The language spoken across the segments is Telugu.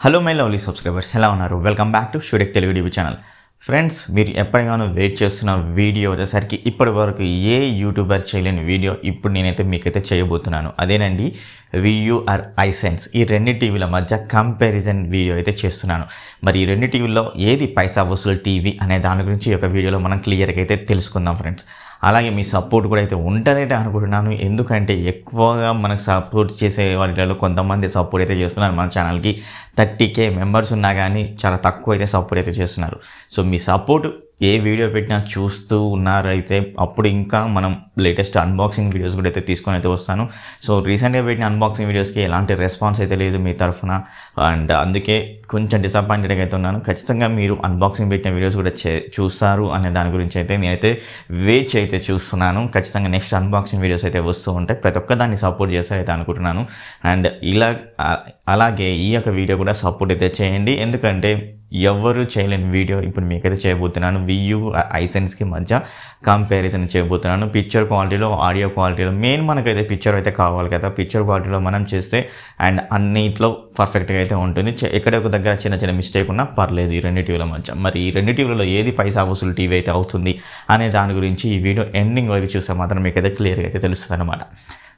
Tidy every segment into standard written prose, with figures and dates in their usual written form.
హలో మై లవ్లీ సబ్స్క్రైబర్స్, ఎలా ఉన్నారు? వెల్కమ్ బ్యాక్ టు షూడెక్ తెలుగు టీవీ ఛానల్. ఫ్రెండ్స్, మీరు ఎప్పటిగానో వెయిట్ చేస్తున్న వీడియో వచ్చేసరికి ఇప్పటి వరకు ఏ యూట్యూబర్ చేయలేని వీడియో ఇప్పుడు నేనైతే మీకైతే చేయబోతున్నాను. అదేనండి, వియూ ఆర్ హైసెన్స్ ఈ రెండు టీవీల మధ్య కంపారిజన్ వీడియో అయితే చేస్తున్నాను. మరి ఈ రెండు టీవీల్లో ఏది పైసా వసూలు టీవీ అనే దాని గురించి ఈ యొక్క వీడియోలో మనం క్లియర్గా అయితే తెలుసుకుందాం ఫ్రెండ్స్. అలాగే మీ సపోర్ట్ కూడా అయితే ఉంటుందైతే అనుకుంటున్నాను. ఎందుకంటే ఎక్కువగా మనకు సపోర్ట్ చేసే వాళ్ళలో కొంతమంది సపోర్ట్ అయితే చేస్తున్నారు. మన ఛానల్కి 30K మెంబర్స్ ఉన్నా కానీ చాలా తక్కువ అయితే సపోర్ట్ అయితే చేస్తున్నారు. సో మీ సపోర్ట్ ఏ వీడియో పెట్టినా చూస్తూ ఉన్నారైతే అప్పుడు ఇంకా మనం లేటెస్ట్ అన్బాక్సింగ్ వీడియోస్ కూడా అయితే తీసుకొని అయితే వస్తాను. సో రీసెంట్గా పెట్టిన అన్బాక్సింగ్ వీడియోస్కి ఎలాంటి రెస్పాన్స్ అయితే లేదు మీ తరఫున, అండ్ అందుకే కొంచెం డిసప్పాయింటెడ్గా అయితే ఉన్నాను. ఖచ్చితంగా మీరు అన్బాక్సింగ్ పెట్టిన వీడియోస్ కూడా చూస్తారు అనే దాని గురించి అయితే నేనైతే వెయిట్ అయితే చూస్తున్నాను. ఖచ్చితంగా నెక్స్ట్ అన్బాక్సింగ్ వీడియోస్ అయితే వస్తూ ఉంటాయి. ప్రతి ఒక్క దాన్ని సపోర్ట్ చేస్తారైతే అనుకుంటున్నాను. అండ్ అలాగే ఈ యొక్క వీడియో కూడా సపోర్ట్ అయితే చేయండి. ఎందుకంటే ఎవరు చేయలేని వీడియో ఇప్పుడు మీకైతే చేయబోతున్నాను. వియూ హైసెన్స్కి మధ్య కంపారిజన్ చేయబోతున్నాను. పిక్చర్ క్వాలిటీలో, ఆడియో క్వాలిటీలో, మెయిన్ మనకైతే పిక్చర్ అయితే కావాలి కదా. పిక్చర్ క్వాలిటీలో మనం చేస్తే అండ్ అన్నిట్లో పర్ఫెక్ట్గా అయితే ఉంటుంది. ఎక్కడ ఒక దగ్గర చిన్న చిన్న మిస్టేక్ ఉన్నా పర్లేదు ఈ రెండు టీవీల మధ్య. మరి ఈ రెండు టీవీలలో ఏది పైసా వసూలు టీవీ అయితే అవుతుంది అనే దాని గురించి ఈ వీడియో ఎండింగ్ వరకు చూస్తే మాత్రం మీకైతే క్లియర్గా అయితే తెలుస్తుంది అనమాట.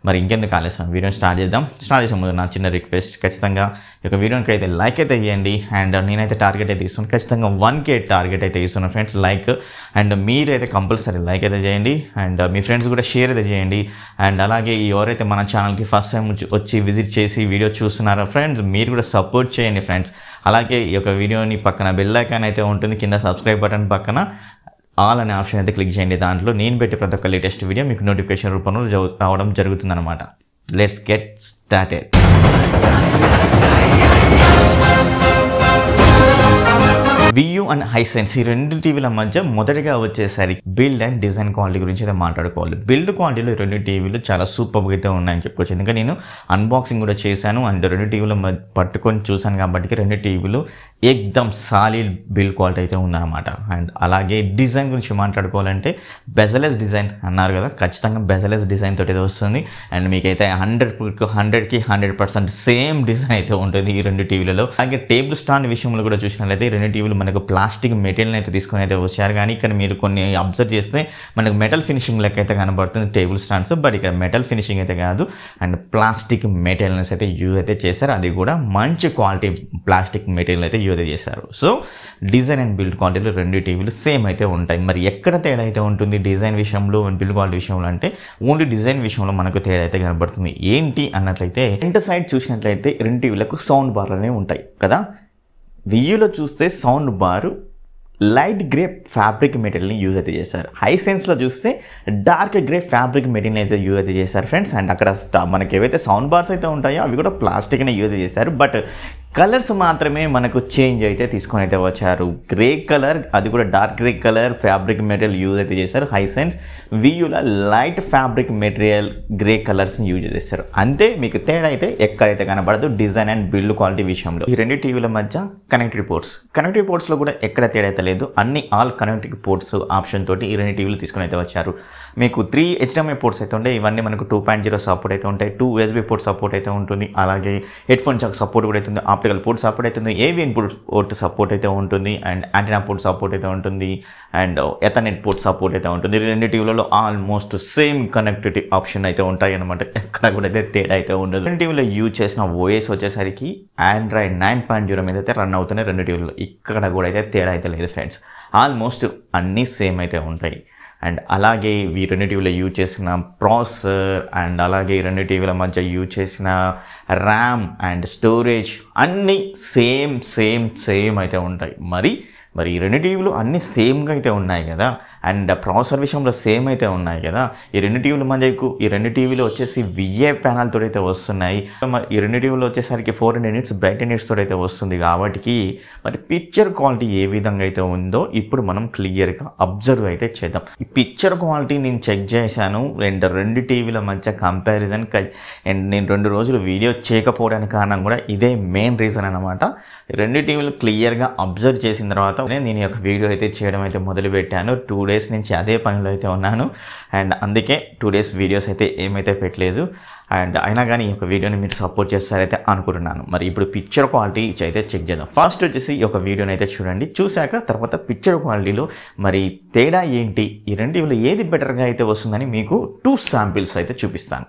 మరి ఇంకెందుకు ఆలస్యం, వీడియోని స్టార్ట్ చేద్దాం. స్టార్ట్ చేసే ముందు నా చిన్న రిక్వెస్ట్, ఖచ్చితంగా ఈ యొక్క వీడియోకి అయితే లైక్ అయితే ఇవ్వండి. అండ్ నేనైతే టార్గెట్ అయితే ఇస్తున్నాను, ఖచ్చితంగా 1K టార్గెట్ అయితే ఇస్తున్నాను ఫ్రెండ్స్. లైక్ అండ్ మీరైతే కంపల్సరీ లైక్ అయితే చేయండి. అండ్ మీ ఫ్రెండ్స్ కూడా షేర్ అయితే చేయండి. అండ్ అలాగే ఎవరైతే మన ఛానల్కి ఫస్ట్ టైం వచ్చి విజిట్ చేసి వీడియో చూస్తున్నారో ఫ్రెండ్స్, మీరు కూడా సపోర్ట్ చేయండి ఫ్రెండ్స్. అలాగే ఈ యొక్క వీడియోని పక్కన బెల్ ఐకాన్ అయితే ఉంటుంది, కింద సబ్స్క్రైబ్ బటన్ పక్కన ఆల్ అనే ఆప్షన్ అయితే క్లిక్ చేయండి. దాంట్లో నేను పెట్టే ప్రతి ఒక్క లేటెస్ట్ వీడియో మీకు నోటిఫికేషన్ రూపంలో రావడం జరుగుతుందన్నమాట. Let's get started. Vu and Hisense ఈ రెండు టీవీల మధ్య మొదటిగా వచ్చేసరికి బిల్డ్ అండ్ డిజైన్ క్వాలిటీ గురించి అయితే మాట్లాడుకోవాలి. బిల్డ్ క్వాలిటీలో ఈ రెండు టీవీలు చాలా సూపర్గా అయితే ఉన్నాయని చెప్పుకోవచ్చు. ఎందుకంటే నేను అన్బాక్సింగ్ కూడా చేశాను అండ్ రెండు టీవీలు పట్టుకొని చూశాను కాబట్టి రెండు టీవీలు ఎక్దమ్ సాలిడ్ బిల్డ్ క్వాలిటీ అయితే ఉందన్నమాట. అండ్ అలాగే డిజైన్ గురించి మాట్లాడుకోవాలంటే బెజలెస్ డిజైన్ అన్నారు కదా, ఖచ్చితంగా బెజలెస్ డిజైన్ తోటి అయితే వస్తుంది. అండ్ మీకైతే 100కి 100% సేమ్ డిజైన్ అయితే ఉంటుంది ఈ రెండు టీవీలలో. అలాగే టేబుల్ స్టాండ్ విషయంలో కూడా చూసినట్లయితే ఈ రెండు టీవీలు మనకు ప్లాస్టిక్ మెటీరియల్ అయితే తీసుకొని అయితే వచ్చారు. కానీ ఇక్కడ మీరు కొన్ని అబ్జర్వ్ చేస్తే మనకు మెటల్ ఫినిషింగ్ లెక్క అయితే కనబడుతుంది టేబుల్ స్టాండ్స్. బట్ ఇక్కడ మెటల్ ఫినిషింగ్ అయితే కాదు, అండ్ ప్లాస్టిక్ మెటీరియల్స్ అయితే యూజ్ అయితే చేశారు. అది కూడా మంచి క్వాలిటీ ప్లాస్టిక్ మెటీరియల్ అయితే యూజ్ అయితే చేశారు. సో డిజైన్ అండ్ బిల్డ్ క్వాలిటీలో రెండు టీవీలు సేమ్ అయితే ఉంటాయి. మరి ఎక్కడ తేడా అయితే ఉంటుంది డిజైన్ విషయంలో బిల్డ్ క్వాలిటీ విషయంలో అంటే ఓన్లీ డిజైన్ విషయంలో మనకు తేడా అయితే కనబడుతుంది. ఏంటి అన్నట్లయితే ఫ్రంట్ సైడ్ చూసినట్లయితే రెండు టీవీలకు సౌండ్ బార్లు అనేవి ఉంటాయి కదా. వియూలో చూస్తే సౌండ్ బారు లైట్ గ్రే ఫ్యాబ్రిక్ మెటీరియల్ని యూజ్ అయితే చేశారు. హైసెన్స్లో చూస్తే డార్క్ గ్రే ఫ్యాబ్రిక్ మెటీరియల్ అయితే యూజ్ అయితే చేశారు ఫ్రెండ్స్. అండ్ అక్కడ మనకి ఏవైతే సౌండ్ బార్స్ అయితే ఉంటాయో అవి కూడా ప్లాస్టిక్నే యూజ్ చేశారు. బట్ కలర్స్ మాత్రమే మనకు చేంజ్ అయితే తీసుకొని అయితే వచ్చారు. గ్రే కలర్, అది కూడా dark grey colour fabric material use అయితే చేశారు హైసెన్స్. వియూలో లైట్ ఫ్యాబ్రిక్ మెటీరియల్ గ్రే కలర్స్ని యూజ్ చేస్తారు. అంతే, మీకు తేడా అయితే ఎక్కడైతే కనబడదు డిజైన్ అండ్ బిల్డ్ క్వాలిటీ విషయంలో. ఈ రెండు టీవీల మధ్య కనెక్టివ్ పోర్ట్స్లో కూడా ఎక్కడ తేడా అయితే లేదు. అన్ని ఆల్ కనెక్టివ్ పోర్ట్స్ ఆప్షన్ తోటి ఈ రెండు టీవీలు తీసుకొని అయితే వచ్చారు. మీకు 3 HDMI పోర్ట్స్ అయితే ఉంటాయి. ఇవన్నీ మనకు 2.0 సపోర్ట్ అయితే ఉంటాయి. 2 USB పోర్ట్ సపోర్ట్ అయితే ఉంటుంది. అలాగే హెడ్ ఫోన్ జాక్ సపోర్ట్ కూడా అవుతుంది. ఆప్టికల్ పోర్ట్ సపోర్ట్ అవుతుంది. AV ఇన్పుట్ పోర్ట్ సపోర్ట్ అయితే ఉంటుంది. అండ్ యాంటీనా పోర్ట్ సపోర్ట్ అయితే ఉంటుంది. అండ్ ఎథర్నెట్ పోర్ట్ సపోర్ట్ అయితే ఉంటుంది. రెండు టీవీలలో ఆల్మోస్ట్ సేమ్ కనెక్టివిటీ ఆప్షన్ అయితే ఉంటాయి అనమాట. ఎక్కడ కూడా అయితే తేడా అయితే ఉండదు. రెండు టీవీలో యూజ్ చేసిన OS వచ్చేసరికి Android 9.0 మీద అయితే రన్ అవుతున్నాయి రెండు టీవీలో. ఇక్కడ కూడా అయితే తేడా అయితే లేదు ఫ్రెండ్స్. ఆల్మోస్ట్ అన్నీ సేమ్ అయితే ఉంటాయి. అండ్ అలాగే ఈ రెండు టీవీలో యూజ్ చేసిన ప్రాసెసర్ అండ్ అలాగే ఈ రెండు టీవీల మధ్య యూజ్ చేసిన ర్యామ్ అండ్ స్టోరేజ్ అన్నీ సేమ్ అయితే ఉంటాయి. మరి ఈ రెండు టీవీలు అన్నీ సేమ్గా అయితే ఉన్నాయి కదా. అండ్ ప్రాసెసర్ విషయంలో సేమ్ అయితే ఉన్నాయి కదా. ఈ రెండు టీవీల మధ్యకు ఈ రెండు టీవీలు వచ్చేసి VA ప్యానల్ తోటి అయితే వస్తున్నాయి. ఈ రెండు టీవీలు వచ్చేసరికి 400 nits బ్రైట్ నిట్స్ తోటి అయితే వస్తుంది. కాబట్టి మరి పిక్చర్ క్వాలిటీ ఏ విధంగా అయితే ఉందో ఇప్పుడు మనం క్లియర్గా అబ్జర్వ్ అయితే చేద్దాం. ఈ పిక్చర్ క్వాలిటీ నేను చెక్ చేశాను. అండ్ రెండు టీవీల మధ్య కంపారిజన్ అండ్ నేను 2 రోజులు వీడియో చేయకపోవడానికి కారణం కూడా ఇదే మెయిన్ రీజన్ అనమాట. రెండు టీవీలు క్లియర్గా అబ్జర్వ్ చేసిన తర్వాత నేను ఈ యొక్క వీడియో అయితే చేయడం అయితే మొదలుపెట్టాను. 2 డేస్ నుంచి అదే పనిలో అయితే ఉన్నాను అండ్ అందుకే 2 డేస్ వీడియోస్ అయితే ఏమైతే పెట్టలేదు అండ్ అయినా కానీ ఈ యొక్క వీడియోని మీరు సపోర్ట్ చేస్తారైతే అనుకుంటున్నాను. మరి ఇప్పుడు పిక్చర్ క్వాలిటీ అయితే చెక్ చేద్దాం. ఫస్ట్ వచ్చేసి ఈ యొక్క వీడియోని అయితే చూడండి, చూశాక తర్వాత పిక్చర్ క్వాలిటీలో మరి తేడా ఏంటి, ఈ రెండింటిలో ఏది బెటర్గా అయితే వస్తుందని మీకు 2 శాంపిల్స్ అయితే చూపిస్తాను.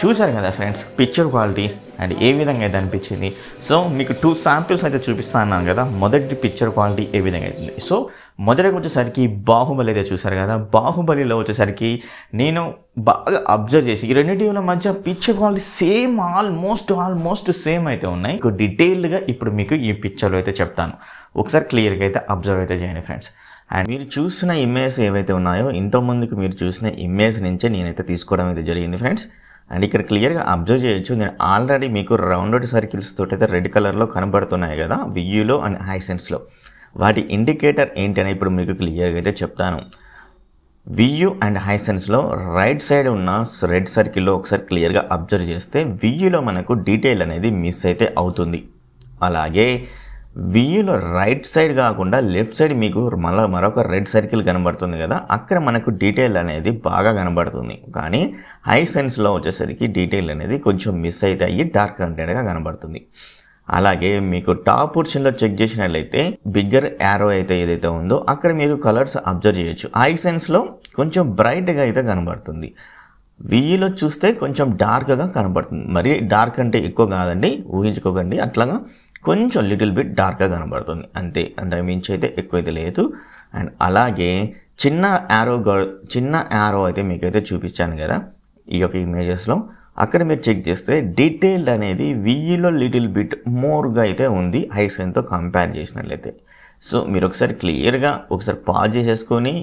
చూశారు కదా ఫ్రెండ్స్ పిక్చర్ క్వాలిటీ అండ్ ఏ విధంగా అయితే అనిపించింది. సో మీకు 2 శాంపిల్స్ అయితే చూపిస్తాను కదా. మొదటి పిక్చర్ క్వాలిటీ ఏ విధంగా అవుతుంది. సో మొదటిగా వచ్చేసరికి బాహుబలి అయితే చూశారు కదా. బాహుబలిలో వచ్చేసరికి నేను బాగా అబ్జర్వ్ చేసి ఈ రెండు టీవీల మధ్య picture quality same almost same అయితే ఉన్నాయి. డీటెయిల్డ్గా ఇప్పుడు మీకు ఈ పిక్చర్లో అయితే చెప్తాను, ఒకసారి క్లియర్గా అయితే అబ్జర్వ్ అయితే చేయండి ఫ్రెండ్స్. అండ్ మీరు చూసిన ఇమేజ్ ఏవైతే ఉన్నాయో ఇంతకుముందుకు మీరు చూసిన ఇమేజ్ నుంచే నేనైతే తీసుకోవడం అయితే జరిగింది ఫ్రెండ్స్. అండ్ ఇక్కడ క్లియర్గా అబ్జర్వ్ చేయొచ్చు, నేను ఆల్రెడీ మీకు రౌండెడ్ సర్కిల్స్ తోటి అయితే రెడ్ కలర్లో కనబడుతున్నాయి కదా వియూలో అండ్ హైసెన్స్లో. వాటి ఇండికేటర్ ఏంటి అని ఇప్పుడు మీకు క్లియర్గా అయితే చెప్తాను. వియూ అండ్ హైసెన్స్లో రైట్ సైడ్ ఉన్న రెడ్ సర్కిల్లో ఒకసారి క్లియర్గా అబ్జర్వ్ చేస్తే వియూలో మనకు డీటెయిల్ అనేది మిస్ అయితే అవుతుంది. అలాగే వియూలో రైట్ సైడ్ కాకుండా లెఫ్ట్ సైడ్ మీకు మరొక రెడ్ సర్కిల్ కనబడుతుంది కదా, అక్కడ మనకు డీటెయిల్ అనేది బాగా కనబడుతుంది. కానీ హైసెన్స్లో వచ్చేసరికి డీటెయిల్ అనేది కొంచెం మిస్ అయితే అయ్యి డార్క్ కంటెంట్గా కనబడుతుంది. అలాగే మీకు టాప్ పోర్షన్లో చెక్ చేసినట్లయితే బిగ్గర్ యారో అయితే ఏదైతే ఉందో అక్కడ మీరు కలర్స్ అబ్జర్వ్ చేయొచ్చు. హైసెన్స్లో కొంచెం బ్రైట్గా అయితే కనబడుతుంది, వియూలో చూస్తే కొంచెం డార్క్గా కనబడుతుంది. మరి డార్క్ అంటే ఎక్కువ కాదండి, ఊహించుకోకండి, అట్లాగా కొంచెం లిటిల్ బిట్ డార్క్గా కనబడుతుంది అంతే, అంతకు మించి అయితే ఎక్కువైతే లేదు. అండ్ అలాగే చిన్న యారో అయితే మీకైతే చూపించాను కదా ఈ యొక్క ఇమేజెస్లో, అక్కడ మీరు చెక్ చేస్తే డీటెయిల్డ్ అనేది వియూలో లిటిల్ బిట్ మోర్గా అయితే ఉంది హైసెన్స్తో కంపేర్ చేసినట్లయితే. సో మీరు ఒకసారి క్లియర్గా ఒకసారి పాజ్ చేసేసుకొని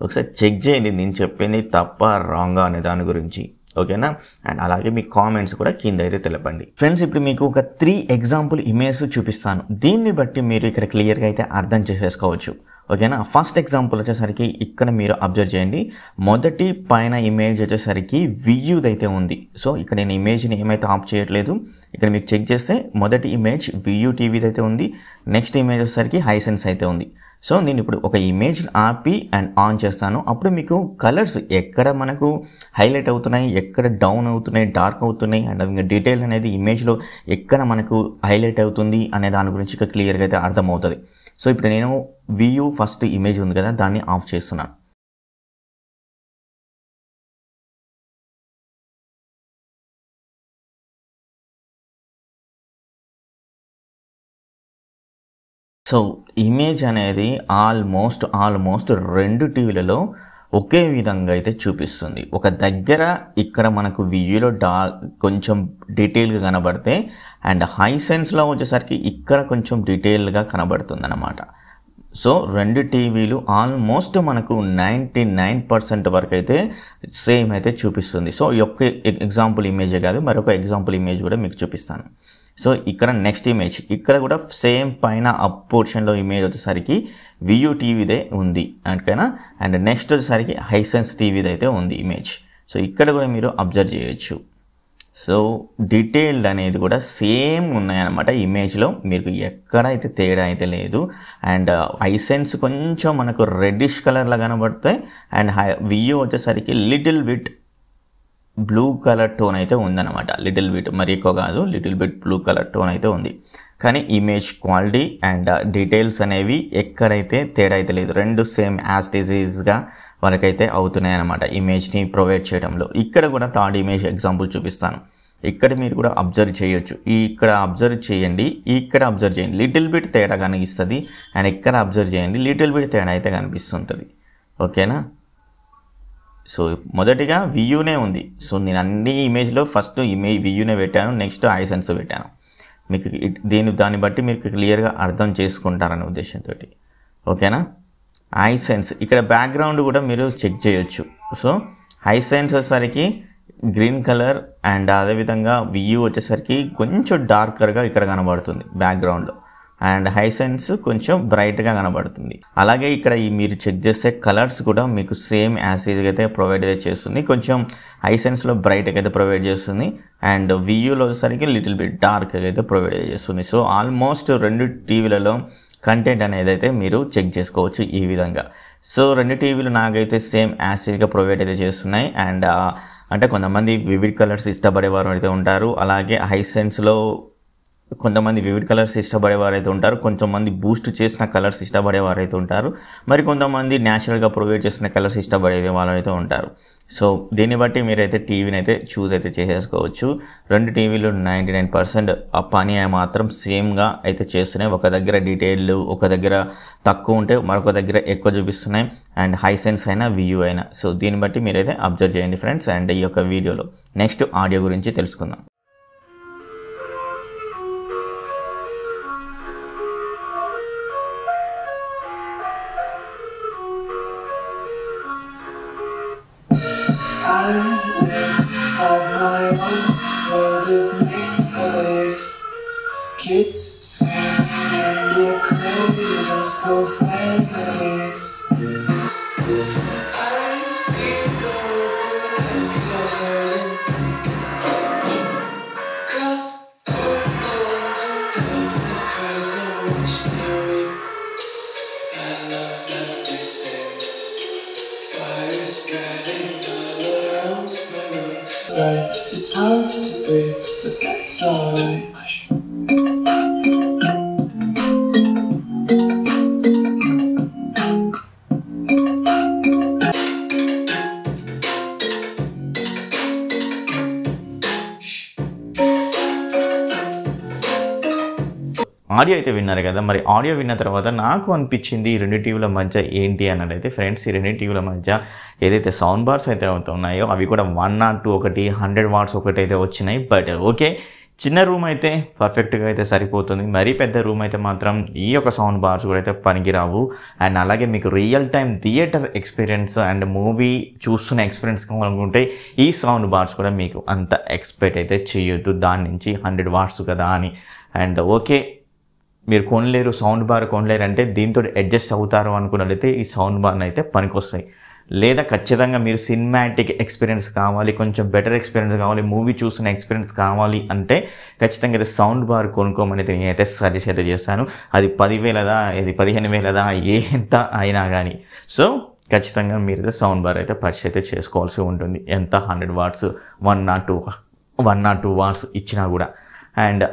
ఒకసారి చెక్ చేయండి నేను చెప్పింది తప్ప రాంగా అనే దాని గురించి, ఓకేనా. అండ్ అలాగే మీ కామెంట్స్ కూడా కింద అయితే తెలపండి ఫ్రెండ్స్. ఇప్పుడు మీకు ఒక 3 ఎగ్జాంపుల్ ఇమేజ్ చూపిస్తాను, దీన్ని బట్టి మీరు ఇక్కడ క్లియర్గా అయితే అర్థం చేసేసుకోవచ్చు, ఓకేనా. ఫస్ట్ ఎగ్జాంపుల్ వచ్చేసరికి ఇక్కడ మీరు అబ్జర్వ్ చేయండి, మొదటి పైన ఇమేజ్ వచ్చేసరికి వియూది అయితే ఉంది. సో ఇక్కడ నేను ఇమేజ్ని ఏమైతే ఆఫ్ చేయట్లేదు, ఇక్కడ మీకు చెక్ చేస్తే మొదటి ఇమేజ్ వియూ టీవీది అయితే ఉంది, నెక్స్ట్ ఇమేజ్ వచ్చేసరికి హైసెన్స్ అయితే ఉంది. సో నేను ఇప్పుడు ఒక ఇమేజ్ ఆపి అండ్ ఆన్ చేస్తాను, అప్పుడు మీకు కలర్స్ ఎక్కడ మనకు హైలైట్ అవుతున్నాయి, ఎక్కడ డౌన్ అవుతున్నాయి, డార్క్ అవుతున్నాయి, అండ్ ఇంకా డీటెయిల్ అనేది ఇమేజ్లో ఎక్కడ మనకు హైలైట్ అవుతుంది అనే దాని గురించి ఇక్కడ క్లియర్గా అయితే అర్థమవుతుంది. సో ఇప్పుడు నేను వియూ ఫస్ట్ ఇమేజ్ ఉంది కదా దాన్ని ఆఫ్ చేస్తున్నాను. సో ఇమేజ్ అనేది ఆల్మోస్ట్ 2 టీవీలలో ఒకే విధంగా అయితే చూపిస్తుంది. ఒక దగ్గర ఇక్కడ మనకు వియూలో కొంచెం డీటెయిల్గా కనబడితే అండ్ హైసెన్స్లో వచ్చేసరికి ఇక్కడ కొంచెం డీటెయిల్గా కనబడుతుంది అన్నమాట. సో 2 టీవీలు ఆల్మోస్ట్ మనకు 99% వరకు అయితే సేమ్ అయితే చూపిస్తుంది. సో ఈ ఒక్క ఎగ్జాంపుల్ ఇమేజే కాదు, మరొక ఎగ్జాంపుల్ ఇమేజ్ కూడా మీకు చూపిస్తాను. సో ఇక్కడ నెక్స్ట్ ఇమేజ్ ఇక్కడ కూడా సేమ్ పైన అప్ పోర్షన్లో ఇమేజ్ వచ్చేసరికి వియూ టీవీదే ఉంది అంటేనా, అండ్ నెక్స్ట్ వచ్చేసరికి హైసెన్స్ టీవీది అయితే ఉంది ఇమేజ్. సో ఇక్కడ కూడా మీరు అబ్జర్వ్ చేయొచ్చు. సో డీటెయిల్డ్ అనేది కూడా సేమ్ ఉన్నాయన్నమాట ఇమేజ్లో, మీకు ఎక్కడైతే తేడా అయితే లేదు. అండ్ హైసెన్స్ కొంచెం మనకు రెడ్డిష్ కలర్లో కనబడతాయి అండ్ వియూ వచ్చేసరికి little bit blue colour tone అయితే ఉందన్నమాట. లిటిల్ బిట్ మరి ఎక్కువ కాదు, little bit blue colour tone అయితే ఉంది. కానీ ఇమేజ్ క్వాలిటీ అండ్ డీటెయిల్స్ అనేవి ఎక్కడైతే తేడా అయితే లేదు, రెండు సేమ్ యాజ్ డిజీజ్గా మనకైతే అవుతున్నాయి అన్నమాట ఇమేజ్ని ప్రొవైడ్ చేయడంలో. ఇక్కడ కూడా థర్డ్ ఇమేజ్ ఎగ్జాంపుల్ చూపిస్తాను, ఇక్కడ మీరు కూడా అబ్జర్వ్ చేయొచ్చు. ఇక్కడ అబ్జర్వ్ చేయండి, ఇక్కడ అబ్జర్వ్ చేయండి, లిటిల్ బిట్ తేడా కనిపిస్తుంది అండ్ ఇక్కడ అబ్జర్వ్ చేయండి, లిటిల్ బిట్ తేడా అయితే కనిపిస్తుంటుంది, ఓకేనా. సో మొదటిగా వియూనే ఉంది. సో నేను అన్ని ఇమేజ్లో ఫస్ట్ వియూనే పెట్టాను, నెక్స్ట్ హైసెన్స్ పెట్టాను. మీకు దాన్ని బట్టి మీరు క్లియర్గా అర్థం చేసుకుంటారనే ఉద్దేశంతో, ఓకేనా. హైసెన్స్ ఇక్కడ బ్యాక్గ్రౌండ్ కూడా మీరు చెక్ చేయొచ్చు. సో హైసెన్స్ వచ్చేసరికి గ్రీన్ కలర్ అండ్ అదేవిధంగా వియూ వచ్చేసరికి కొంచెం డార్కర్గా ఇక్కడ కనబడుతుంది బ్యాక్గ్రౌండ్లో. అండ్ హైసెన్స్ కొంచెం బ్రైట్గా కనబడుతుంది. అలాగే ఇక్కడ మీరు చెక్ చేస్తే కలర్స్ కూడా మీకు సేమ్ యాజ్ ఈజ్గా అయితే ప్రొవైడ్ అయితే చేస్తుంది. కొంచెం హైసెన్స్లో బ్రైట్గా అయితే ప్రొవైడ్ చేస్తుంది అండ్ వియూలో వచ్చేసరికి లిటిల్ బిట్ డార్క్గా అయితే ప్రొవైడ్ చేస్తుంది. సో ఆల్మోస్ట్ రెండు టీవీలలో కంటెంట్ అనేది అయితే మీరు చెక్ చేసుకోవచ్చు ఈ విధంగా. సో రెండు టీవీలు నాకైతే సేమ్ యాజ్ ఈజ్గా ప్రొవైడ్ అయితే చేస్తున్నాయి. అండ్ అంటే కొంతమంది వివిడ్ కలర్స్ ఇష్టపడేవారు అయితే ఉంటారు. అలాగే హైసెన్స్లో కొంతమంది వివిడ్ కలర్స్ ఇష్టపడేవారు అయితే ఉంటారు. కొంతమంది బూస్ట్ చేసిన కలర్స్ ఇష్టపడేవారు అయితే ఉంటారు. మరి కొంతమంది న్యాచురల్గా ప్రొవైడ్ చేసిన కలర్స్ ఇష్టపడే వాళ్ళు అయితే ఉంటారు. సో దీన్ని బట్టి మీరైతే టీవీని అయితే చూస్ అయితే చేసేసుకోవచ్చు. రెండు టీవీలు 99% ఆ పని మాత్రం సేమ్గా అయితే చేస్తున్నాయి. ఒక దగ్గర డీటెయిల్ ఒక దగ్గర తక్కువ ఉంటే మరొక దగ్గర ఎక్కువ చూపిస్తున్నాయి. అండ్ హైసెన్స్ అయినా వియూ అయినా. సో దీన్ని బట్టి మీరైతే అబ్జర్వ్ చేయండి ఫ్రెండ్స్. అండ్ ఈ యొక్క వీడియోలో నెక్స్ట్ ఆడియో గురించి తెలుసుకుందాం. I live inside my own world of make-believe. Kids screaming in their cradles, profanities. I see the world through eyes covered in pink. Cross out the ones who hear me cries and watch me weep. I love everything. Fire spreading all around my room. Right, it's hard to breathe, but that's alright. Audio అయితే విన్నారు కదా. మరి ఆడియో విన్న తర్వాత నాకు అనిపించింది ఈ రెండు టీవీల మధ్య ఏంటి అన్నట్టయితే ఫ్రెండ్స్, ఈ రెండు టీవీల మధ్య ఏదైతే సౌండ్ బార్స్ అయితే ఉన్నాయో అవి కూడా 102 ఒకటి 100 వాట్స్ ఒకటి అయితే వచ్చినాయి. బట్ ఓకే, చిన్న రూమ్ అయితే పర్ఫెక్ట్గా అయితే సరిపోతుంది. మరీ పెద్ద రూమ్ అయితే మాత్రం ఈ యొక్క సౌండ్ బార్స్ కూడా అయితే పనికిరావు. అండ్ అలాగే మీకు real time theatre experience and movie చూస్తున్న ఎక్స్పీరియన్స్ కావాలనుకుంటే ఈ సౌండ్ బార్స్ కూడా మీకు అంత ఎక్స్పెక్ట్ అయితే చేయొద్దు దాని నుంచి 100 వాట్స్ కదా అని. అండ్ ఓకే, మీరు కొనలేరు సౌండ్ బార్ కొనలేరు అంటే దీంతో అడ్జస్ట్ అవుతారు అనుకున్నట్లయితే ఈ సౌండ్ బార్ని అయితే పనికొస్తాయి. లేదా ఖచ్చితంగా మీరు సినిమాటిక్ ఎక్స్పీరియన్స్ కావాలి, కొంచెం బెటర్ ఎక్స్పీరియన్స్ కావాలి, మూవీ చూసిన ఎక్స్పీరియన్స్ కావాలి అంటే ఖచ్చితంగా అయితే సౌండ్ బార్ కొనుక్కోమని అయితే నేనైతే సజెస్ట్ అయితే చేస్తాను. అది 10,000దా ఇది 15,000దా ఎంత అయినా కానీ. సో ఖచ్చితంగా మీరు సౌండ్ బార్ అయితే పర్చేస్ అయితే చేసుకోవాల్సి ఉంటుంది. ఎంత 100 వాట్స్ 102 వాట్స్ ఇచ్చినా కూడా. అండ్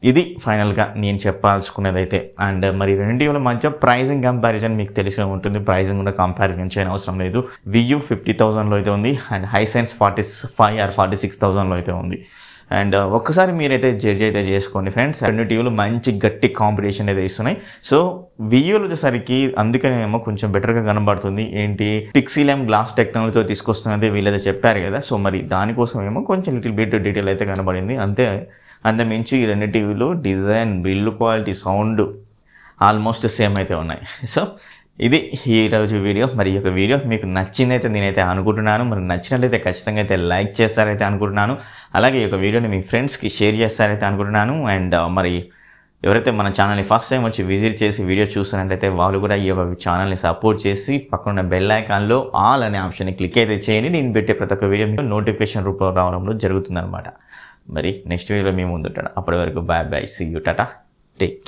ఇది ఫైనల్గా నేను చెప్పాల్సుకున్నదైతే. అండ్ మరి రెండు టీవీల మధ్య ప్రైజింగ్ కంపారిజన్ మీకు తెలిసే ఉంటుంది. ప్రైజింగ్ కూడా కంపారిజన్ చేయని అవసరం లేదు. వియూ 50,000లో అయితే ఉంది అండ్ హైసెన్స్ 45 or 46,000లో అయితే ఉంది. అండ్ ఒక్కసారి మీరైతే జడ్జ్ అయితే చేసుకోండి ఫ్రెండ్స్. రెండు టీవీలు మంచి గట్టి కాంపిటీషన్ అయితే ఇస్తున్నాయి. సో వియూలు వచ్చేసరికి అందుకనేమో కొంచెం బెటర్గా కనబడుతుంది. ఏంటి పిక్సెల్ గ్లాస్ టెక్నాలజీతో తీసుకొస్తున్నది వీళ్ళైతే చెప్పారు కదా. సో మరి దానికోసం ఏమో కొంచెం లిటిల్ బిట్ డీటెయిల్ అయితే కనబడింది అంతే. అంతమించి ఈ రెండు టీవీలు design, build quality, sound almost same అయితే ఉన్నాయి. సో ఇది ఈరోజు వీడియో. మరి ఈ యొక్క వీడియో మీకు నచ్చిందైతే నేనైతే అనుకుంటున్నాను. మరి నచ్చినట్లయితే ఖచ్చితంగా అయితే లైక్ చేస్తారైతే అనుకుంటున్నాను. అలాగే ఈ యొక్క వీడియోని మీ ఫ్రెండ్స్కి షేర్ చేస్తారైతే అనుకుంటున్నాను. అండ్ మరి ఎవరైతే మన ఛానల్ని ఫస్ట్ టైం వచ్చి విజిట్ చేసి వీడియో చూస్తున్నట్లయితే వాళ్ళు కూడా ఈ యొక్క ఛానల్ని సపోర్ట్ చేసి పక్కన బెల్ ఐకాన్లో ఆల్ అనే ఆప్షన్ని క్లిక్ అయితే చేయండి. నేను పెట్టే ప్రతి ఒక్క వీడియో మీకు నోటిఫికేషన్ రూపంలో రావడంలో జరుగుతుందన్నమాట. మరి నెక్స్ట్ వీడియోలో మేము ముందుంటాను. అప్పటి వరకు bye bye, see you, tata, take care.